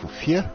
Wofür?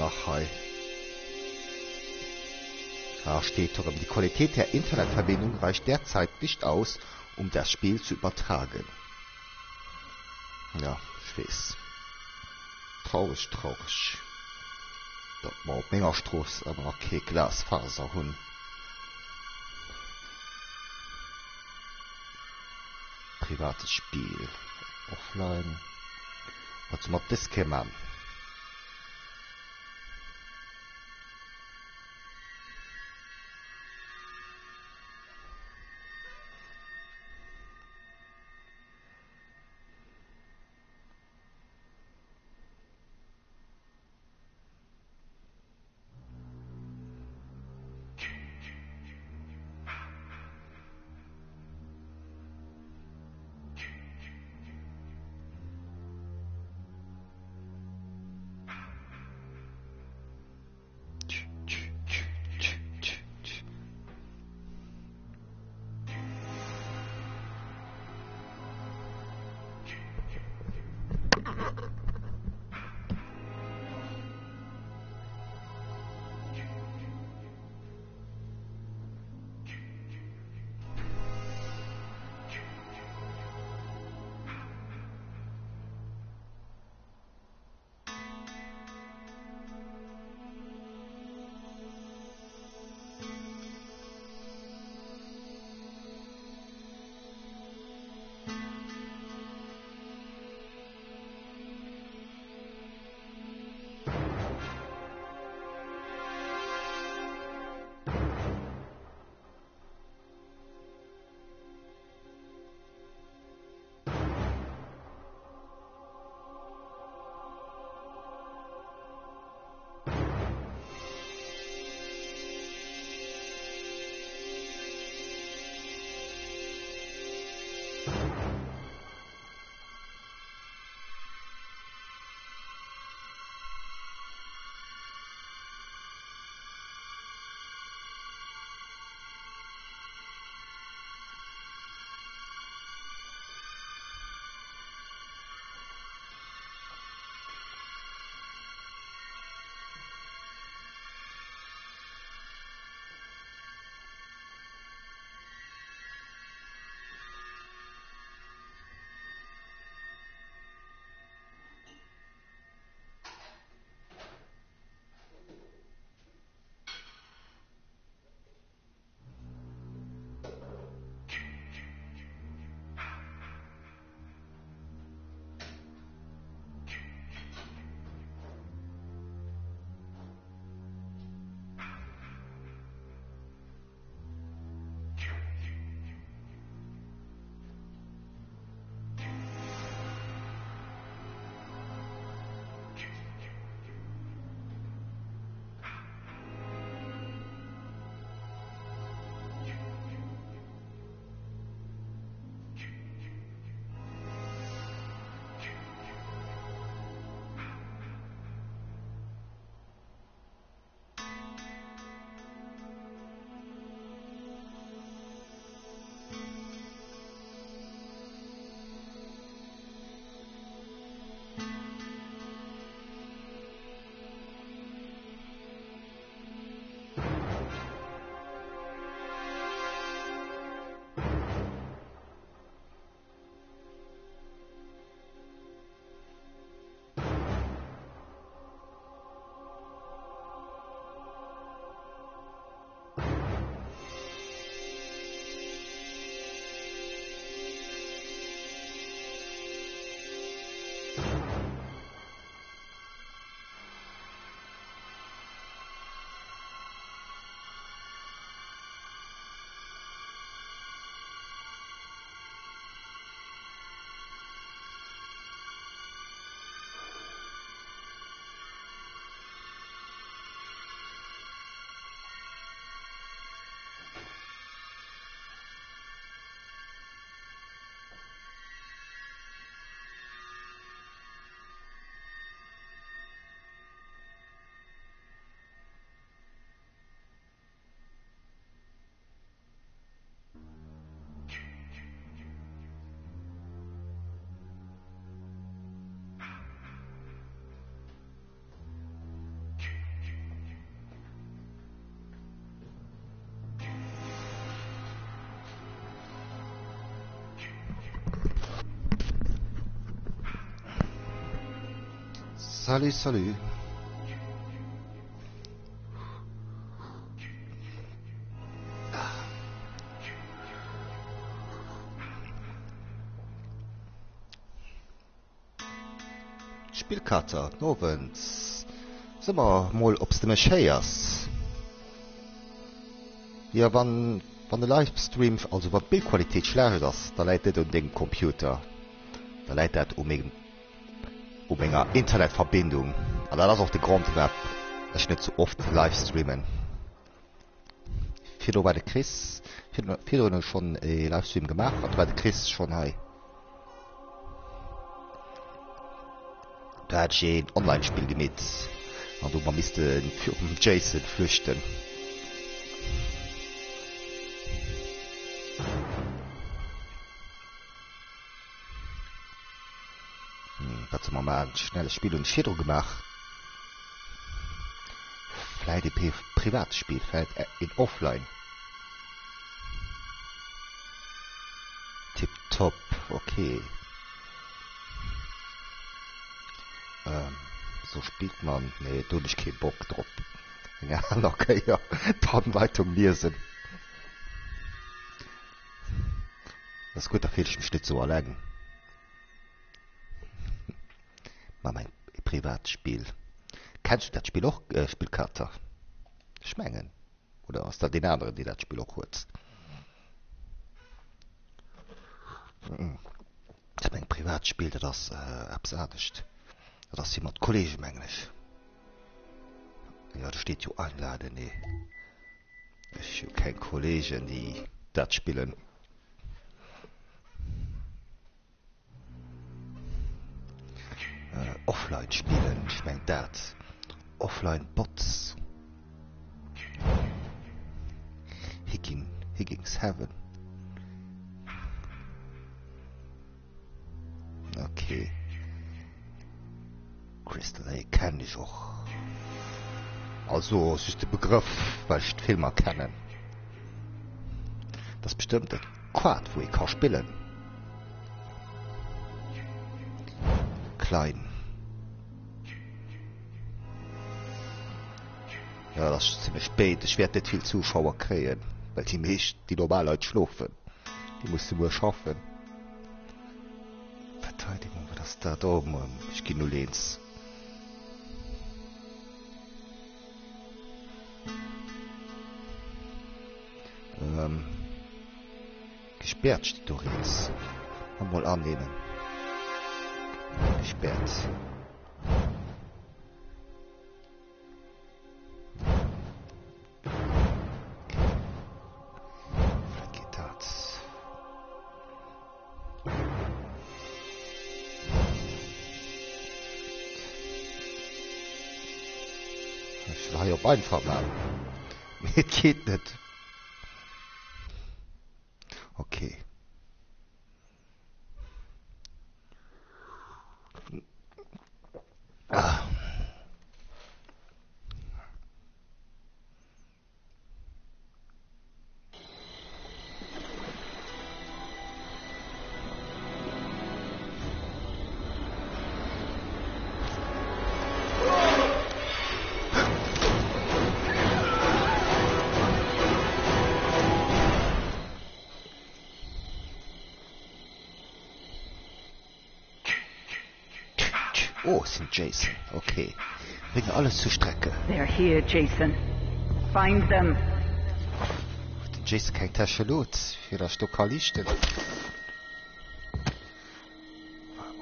Nachher. Da steht darum, die Qualität der Internetverbindung reicht derzeit nicht aus, um das Spiel zu übertragen. Ja, ich weiß. Traurig. Da war Mengerstraße, aber kein Glasfaser hun. Privates Spiel. Offline. Was macht das kämen? Salut, salut. Spielkarte, Novens. Sind wir mal, ob's dem Scheiers. Ja, wann der Livestream, also wenn Bildqualität schlecht ist, da leitet um den Computer. Da leitet um eine Internetverbindung. Aber das ist auch der Grund, weshalb ich nicht so oft Livestreamen. Für bei der Chris, für schon Livestream gemacht, und bei der Chris schon hei. Da hat ich ein Online-Spiel gemacht. Und man müsste für Jason flüchten. Hat man mal ein schnelles Spiel und Shadow gemacht. Vielleicht ein Privatspiel, vielleicht in Offline. Tipptopp, okay. So spielt man. Nee, du nicht keinen Bock drauf. Ja, okay, ja. Datenleitung lesen. Das ist gut, da fehlt ich mich nicht so allein. Mal mein Privatspiel. Kennst du das Spiel auch, Spielkarte? Schmengen. Oder hast du den anderen, die das Spiel auch kurz? Das ist mein Privatspiel, das absahnischt. Das ist jemand Kollegen Englisch. Ja, da steht ja einladen, nee. Ich habe keine Kollegen, die das spielen. Offline spielen, ich mein das. Offline Bots. Higgins Heaven. Okay. Crystal Lake kenne ich auch. Also, es ist der Begriff, weil ich den Film kenne. Das ist bestimmt ein Quad, wo ich kann spielen. Klein. Ja, das ist ziemlich spät. Ich werde nicht viel Zuschauer kriegen, weil die normal Leute schlafen. Die musst du nur schaffen. Verteidigung, was ist da oben? Ich gehe nur links. Gesperrt steht doch jetzt. Mal annehmen. Gesperrt. Vielleicht geht das. Ich war ja auf einfach mal. Nee, geht nicht. Okay. Ah. Oh, es sind Jason. Okay. Bringen alles zur Strecke. They're here, Jason. Find them. Den Jason kein Tasche Lot für das Stück Listen.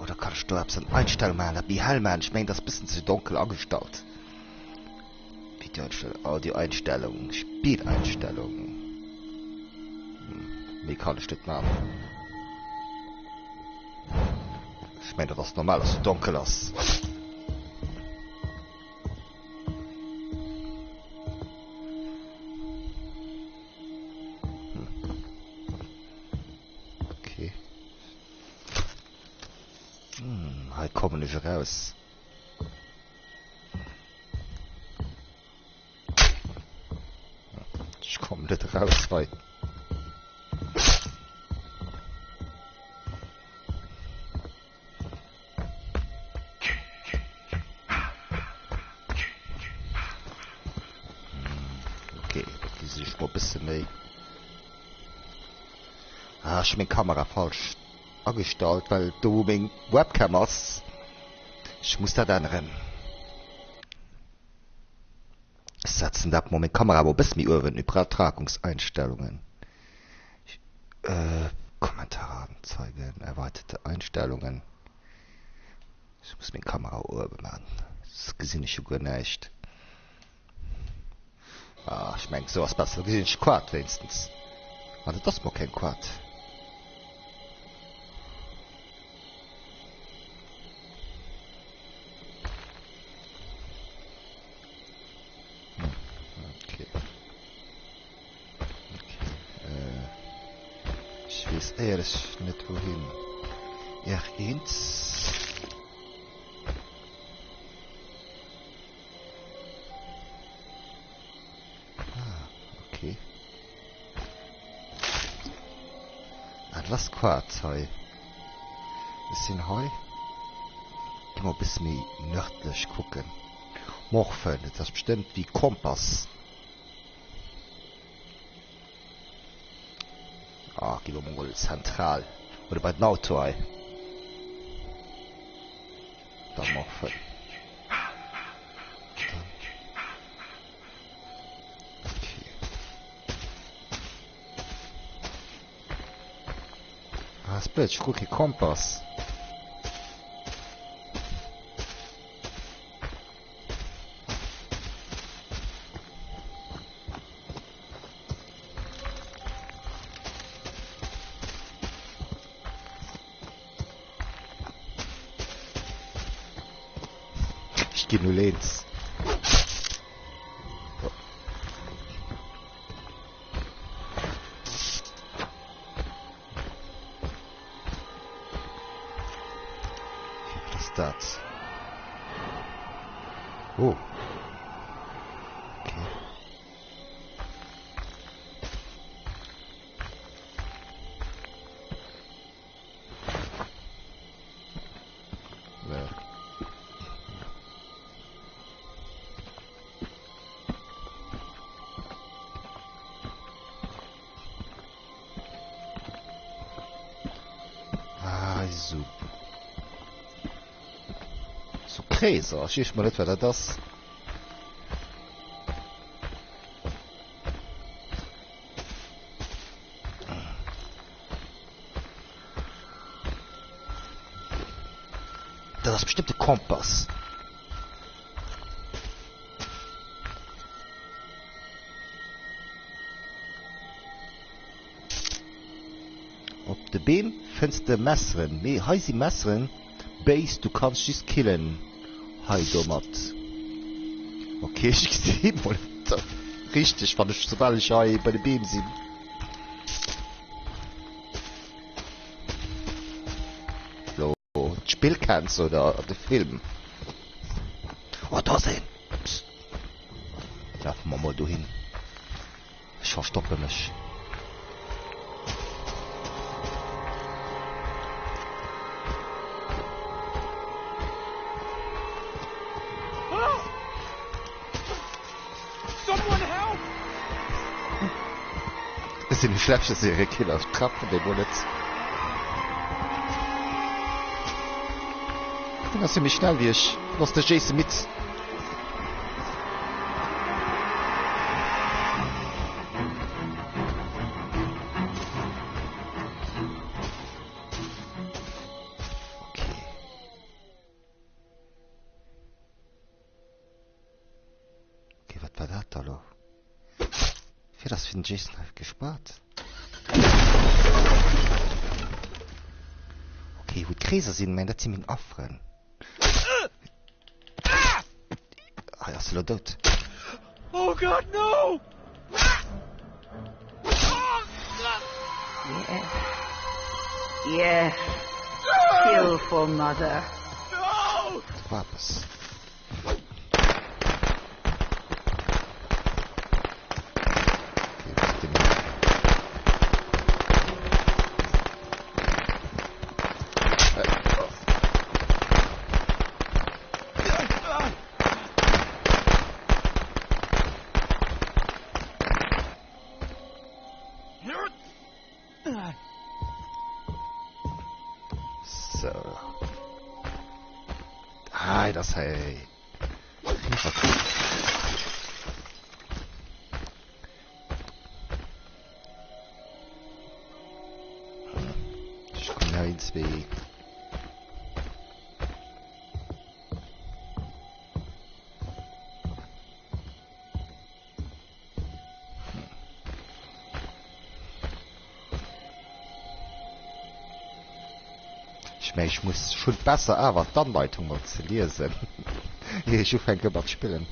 Oder kannst du eine Einstellung machen, wie hell man? Ich meine, das ist ein bisschen zu dunkel angestellt. Videoeinstellung, Audioeinstellung, Spieleinstellung. Wie kann ich das machen? Ich meine, das ist normal, dass es dunkel ist. Okay. Halt kommen nicht raus. Ich komme nicht raus, weil... bisschen mehr. Ah, ich meine Kamera falsch angestellt, weil du mein Webcam hast. Ich muss da dann rennen. Setzen da meine Kamera aber bis mir über Übertragungseinstellungen. Kommentare anzeigen, erweiterte Einstellungen. Ich muss meine Kamera oben machen. Das gesehen ich schon gar nicht. Ah, ich meine, sowas besser. Gesehen ich Quad wenigstens. Warte, das war kein Quad. Okay. Ich weiß ehrlich nicht wohin. Ergens. Okay. Lass kurz heu. Bisschen heu. Geh mal ein bisschen mehr nördlich gucken. Morgen, das ist bestimmt wie Kompass. Ah, gehen wir mal zentral. Oder bei dem Auto heu. Dann morgen. Das Bild, ich gucke Kompass. Ich gehe nur links. Das. Oh. Okay. Ja. Also. Gräser, schief mal nicht, wer das. Das ist bestimmt der Kompass. Auf der Beam findest du Messeren. Wie heißt die Messeren? Base, du kannst dich killen. Hi, Domat. Okay, ich sehe mal. Richtig, fand ich, sobald ich bei der Beam sehe. So, das Spiel kennst oder der Film. Oh, da sehen. Laufen wir mal dahin. Ich verstoppe mich. Das sind die schlechte Serie Killer auf Trappen, den Bullets. Dann hast du mich schnell wie ich. Lass der Jason mit. Okay. Okay, was war das da noch? Für das für den Jason habe ich gespart. Okay, wo die Gräser sind, mein, das sind meine Affen. Ah, ja, ist er tot. Oh God, no! Yes. Yes. Kill for mother. No! Papas. So. Ah, das hey. Ich komme ja ins Weg. Ich muss schon besser aber Anleitung mal zu lesen. Ich schon ein Gebot spielen.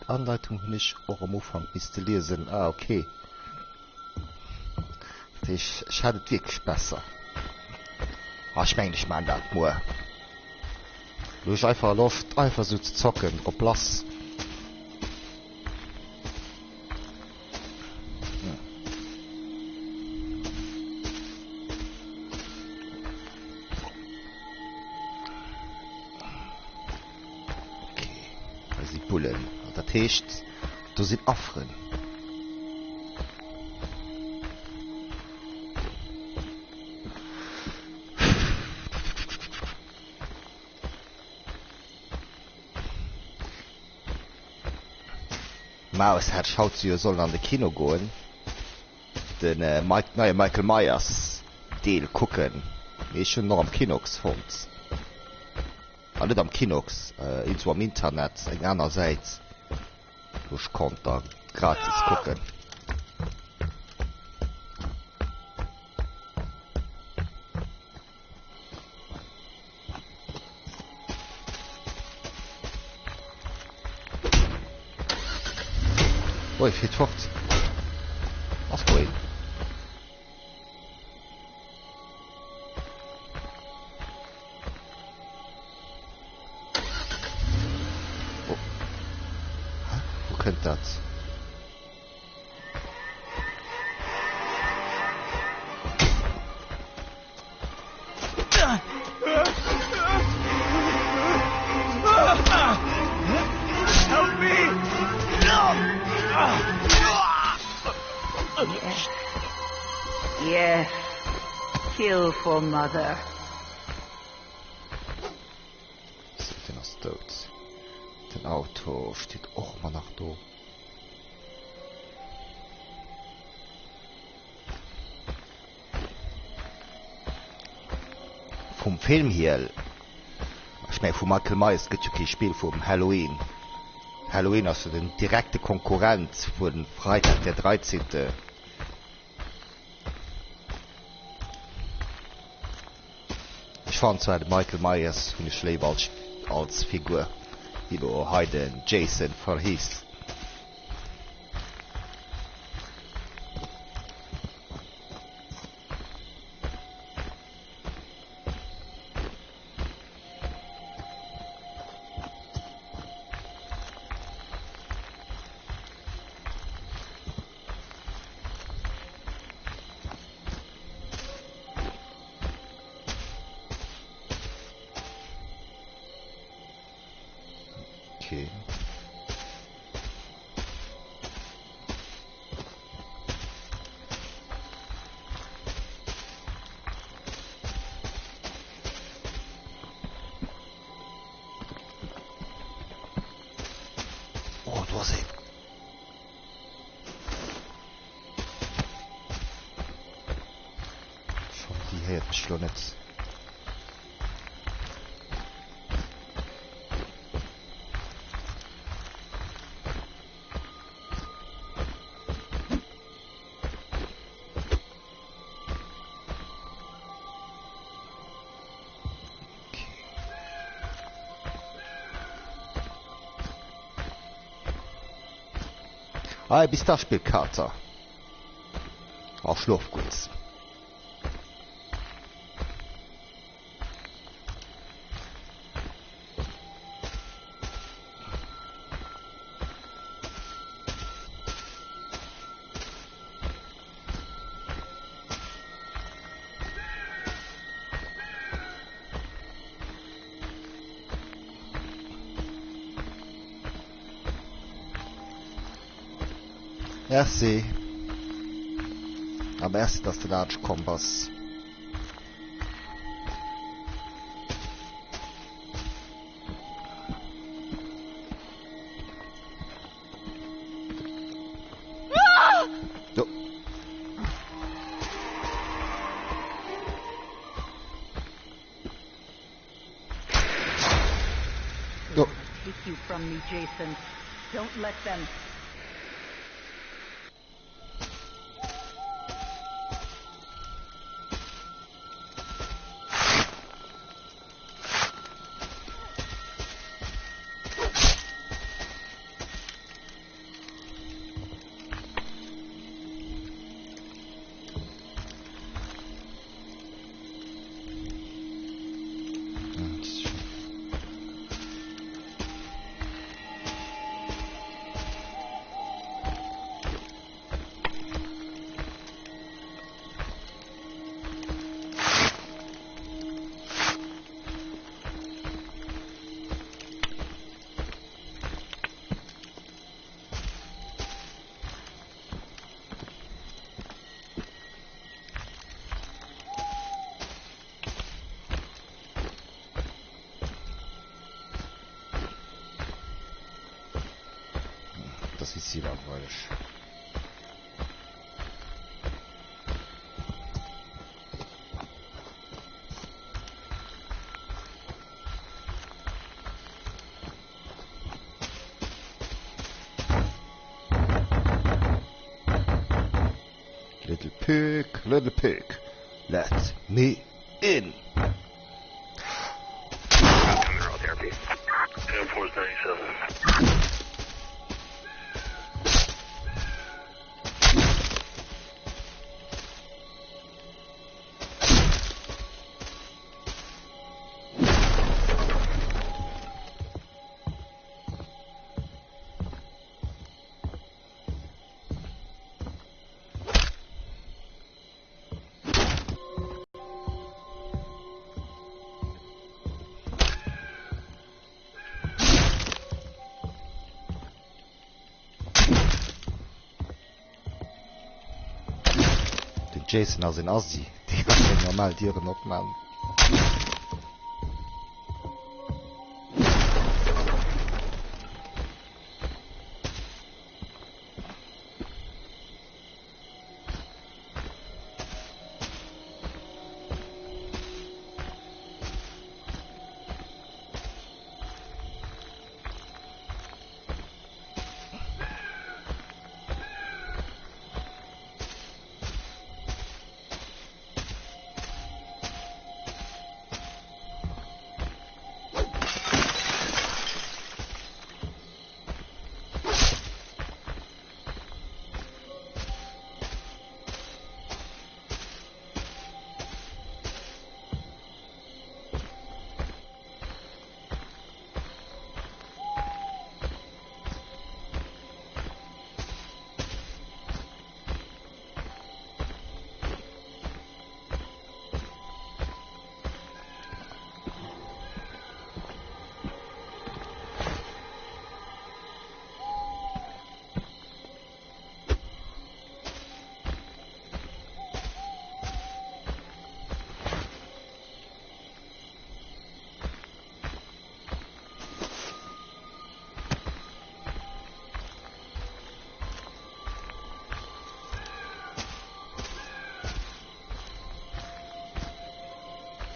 Anleitung nicht auch am Anfang ist zu lesen. Ah, okay. Ich hatte wirklich besser. Ah, ich meine, ich meine das nur. Durch einfach Luft, einfach so zu zocken, ob Lass. Okay, da sind Bullen. Das heißt, da sind Affen. Maus hat schaut sie sollen an de Kino goen den Michael Myers Deel gucken schon noch am Kinox fand alle am Kinox in so am Internet eng einerseits duch konnte gratis gucken. Oh, ich fort. Was cool. Oh. Hä? Wo könnt das? Help me! Yes. Kill for mother. Den aus tot. Den Auto steht auch mal nach do. Vom Film hier, ich meine von Michael Myers gibt es ein Spiel vom Halloween. Halloween also den direkte Konkurrenz von Freitag der 13. Ich fand zwar Michael Myers von Schleber als Figur, wie du heute Jason verhieß. Okay. heet schlo net. Ah, bis da spielt Kater. Auch schlaf gut. Merci. Aber erst, dass du da kommst. So. So. Take you from me, Jason. Don't let them. Das ist hier langweilig. Little pig, let me in. Neural therapy. 497. Jason as in Asi, die hat normal Tieren opnahmen.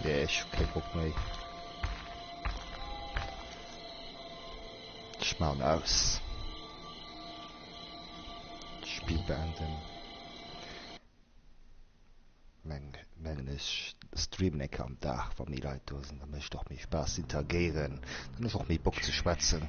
Nee, ich hab keinen Bock mehr. Ich mach ihn aus. Spiel beenden. Mengen ich streamen am Dach, wenn die Leute da sind, dann möchte ich doch mich Spaß interagieren, dann ist auch mehr Bock zu schwätzen.